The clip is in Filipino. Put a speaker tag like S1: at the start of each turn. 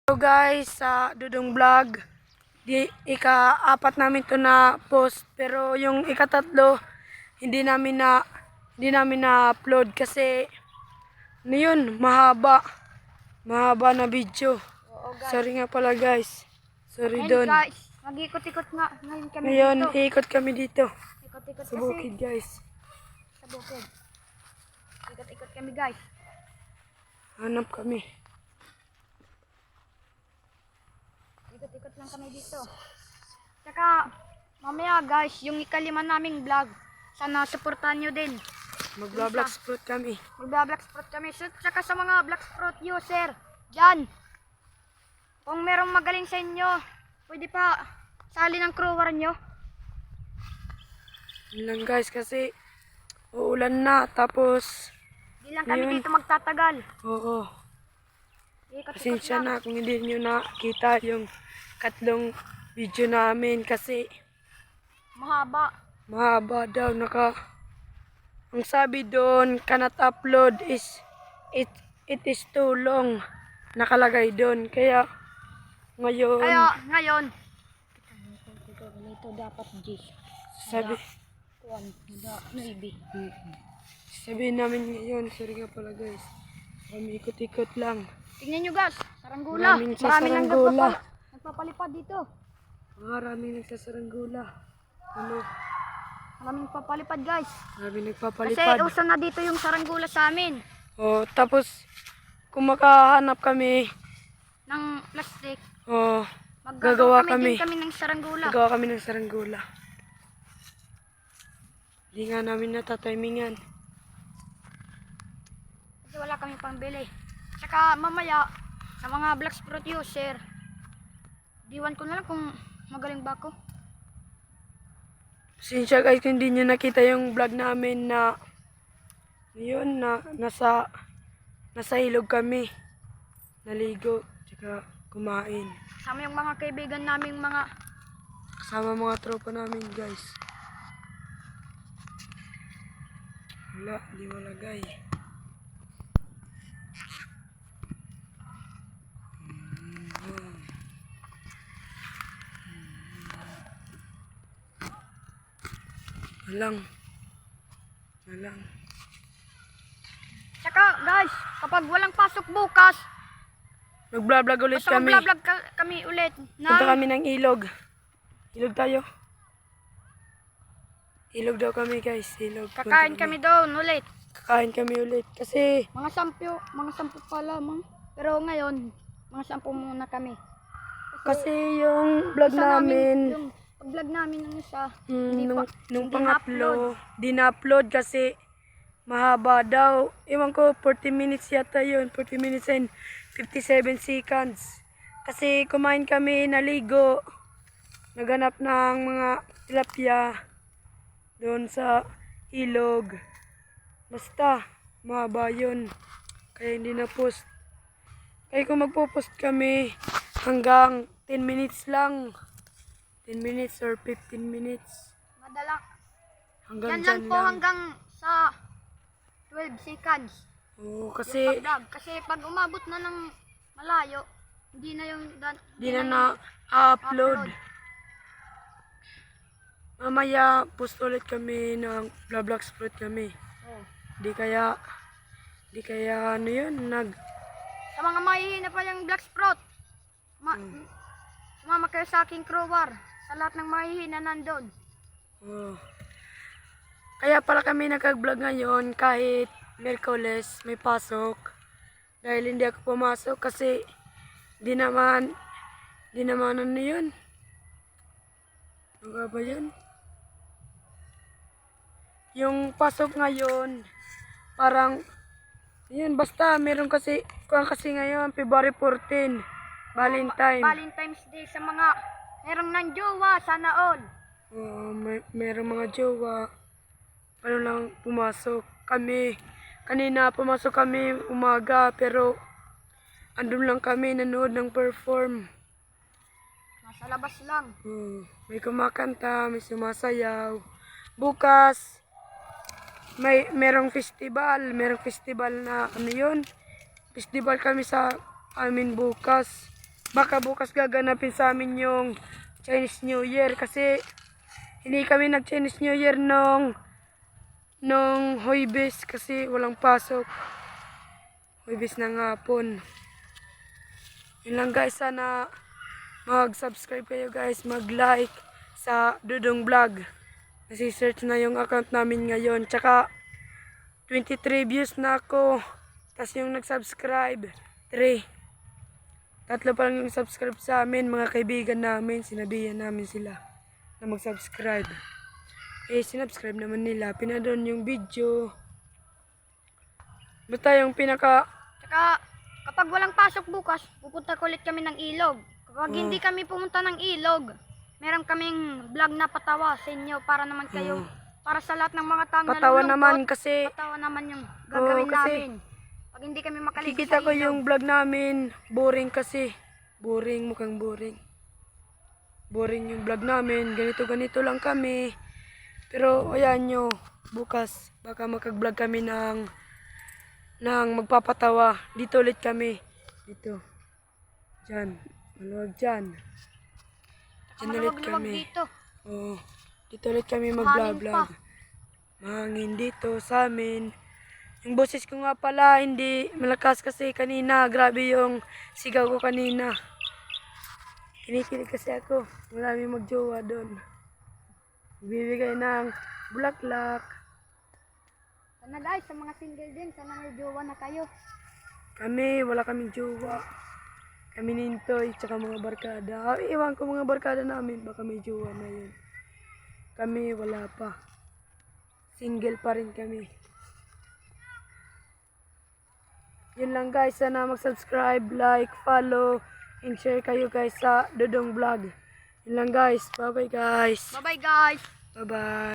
S1: So guys, sa Dudong Vlog, ika-apat namin to na post, pero yung ika-tatlo hindi namin na-upload kasi yun, mahaba na video.
S2: Oo, guys.
S1: Sorry nga pala guys. Sorry
S2: Ngayon
S1: doon.
S2: guys, mag-ikot-ikot nga ngayon kami
S1: Ngayon,
S2: dito.
S1: iikot kami dito.
S2: Ikot-ikot
S1: Sa
S2: kasi.
S1: bukid guys.
S2: Sa bukid. Ikot-ikot kami guys.
S1: Hanap kami.
S2: Ikot-ikot lang kami dito. Tsaka, mamaya guys, yung ikalima naming vlog, sana supportan nyo din.
S1: Mag-vlog fruit kami.
S2: Mag-vlog fruit kami. So, tsaka sa mga vlog fruit user, dyan. Kung merong magaling sa inyo, pwede pa sali ng crewer nyo.
S1: Yun lang guys kasi uulan na tapos
S2: Di lang kami
S1: Yun.
S2: dito magtatagal.
S1: oo.
S2: Ikot-ikot
S1: Pasensya
S2: lang.
S1: na kung hindi nyo nakita yung katlong video namin kasi
S2: Mahaba.
S1: daw ang sabi doon cannot upload is it is too long nakalagay doon kaya ngayon
S2: Kaya ngayon, ito dapat G.
S1: sabi
S2: Maybe.
S1: sabihin namin ngayon sorry nga pala guys kami ikot-ikot lang
S2: Tingnan nyo guys, saranggula.
S1: Maraming
S2: Maraming
S1: saranggula.
S2: nagpapalipad dito.
S1: maraming nagsasaranggola
S2: Maraming nagpapalipad guys.
S1: maraming
S2: Kasi
S1: nagpapalipad
S2: uso na dito yung saranggula sa amin.
S1: oh, tapos kung makahanap kami
S2: Ng plastic.
S1: oh,
S2: Maggagawa
S1: Gagawa
S2: kami ng saranggula.
S1: Nagawa kami ng saranggola. Hindi nga namin natatimingan.
S2: Kasi wala kami pambili. Tsaka mamaya, sa mga black fruit user, diwan ko na lang kung magaling ba ako.
S1: Pasensya guys kung hindi nyo nakita yung vlog namin na yun na nasa ilog kami. Naligo, tsaka kumain.
S2: Kasama yung mga kaibigan naming mga
S1: Kasama mga tropa namin guys. Wala, di malagay. Walang.
S2: Tsaka guys, kapag walang pasok bukas,
S1: Mag-vlog ulit
S2: basta
S1: kami.
S2: mag-vlog kami ulit.
S1: Punta kami ng ilog. Ilog tayo. Ilog daw kami guys. Ilog. Punta
S2: Kakain kami doon ulit.
S1: Kakain kami ulit. Kasi
S2: Mga sampu pa lamang. Pero ngayon, mga sampu muna kami.
S1: yung vlog
S2: Isa
S1: namin
S2: yung pag-vlog namin ng isa, hindi
S1: nung
S2: hindi
S1: pangatlo, di na-upload kasi mahaba daw. Ewan ko, 40 minutes yata yun. 40 minutes and 57 seconds. Kasi kumain kami, naligo. Naganap ng mga tilapia doon sa ilog. Basta, mahaba yun. Kaya hindi na post. Kaya kung magpo-post kami hanggang 10 minutes lang. 10 minutes or 15 minutes.
S2: Madala.
S1: Hanggang
S2: Yan
S1: dyan
S2: lang po
S1: lang.
S2: hanggang sa 12 seconds.
S1: Oo,
S2: Yung
S1: kasi
S2: pag-vlog. Kasi pag umabot na ng malayo, hindi na yung
S1: di na na-upload. Mamaya, post ulit kami ng vlog fruit kami.
S2: Oh.
S1: Di kaya ano yun,
S2: Sa mga mahihina pa yung black sprout, sumama kayo sa aking crewer. Sa lahat ng mahihina nandun.
S1: oh. Kaya pala kami nagka-vlog ngayon kahit Miyerkules may pasok. Dahil hindi ako pumasok kasi di naman ano yun. Ano ba yun? Yung pasok ngayon, parang, yun, basta, meron kasi ngayon, February 14, Valentine.
S2: Valentine's Day sa mga merong nang jowa, sana all.
S1: Meron mga jowa, ano lang, pumasok. Kanina pumasok kami umaga, pero, andun lang kami, nanood ng perform.
S2: Nasa labas lang.
S1: May kumakanta, may sumasayaw. Bukas, merong festival na ano yun. Festival kami sa amin bukas. baka bukas gaganapin sa amin yung Chinese New Year kasi hindi kami nag-Chinese New Year nung Huwebes kasi walang pasok. Huwebes ng hapon. Yun lang guys, sana mag-subscribe kayo guys, mag-like sa Dudong Vlog. Nasi-search na yung account namin ngayon. Tsaka 23 views na ako. Tapos yung nag-subscribe, 3. Tatlo pa lang yung subscribe sa amin, mga kaibigan namin. Sinabihan namin sila na mag-subscribe. Eh, sinubscribe naman nila. Pinadon yung video. Basta yung pinaka...
S2: Tsaka, kapag walang pasok bukas, pupunta ko ulit kami ng ilog. Kapag hindi kami pumunta ng ilog, meron kaming vlog na patawa sa inyo para naman kayo, para sa lahat ng mga taong
S1: Patawa
S2: nalulungkot,
S1: naman kasi
S2: patawa naman yung gagawin
S1: kasi
S2: namin. Pag hindi kami makaligo
S1: kikita
S2: sa
S1: ko
S2: ilog.
S1: yung vlog namin. Boring kasi. Boring, mukhang boring. Boring yung vlog namin. Ganito lang kami. Pero ayan nyo, bukas baka makag-vlog kami ng magpapatawa. Dito ulit kami. Dito. Diyan. Maluwag dyan. Diyan ulit
S2: Maluwag-luwag
S1: kami.
S2: dito.
S1: Oo. Dito ulit kami
S2: Hangin
S1: mag-vlog. Mahangin dito sa amin. Yung boses ko nga pala hindi malakas kasi kanina. Grabe yung sigaw ko kanina. Kinikilig kasi ako. Maraming magjowa doon. Bibigay ng bulaklak.
S2: Sana guys, sa mga single din, sana may jowa na kayo.
S1: Kami, wala kaming jowa. Kami nintoy, tsaka mga barkada. Iwan ko mga barkada namin, baka may jowa na yun. Kami, wala pa. Single pa rin kami. Yun lang guys, sana mag-subscribe, like, follow, and share kayo guys sa Dudong Vlog. Yun lang guys, bye bye guys.
S2: Bye bye guys!
S1: Bye bye.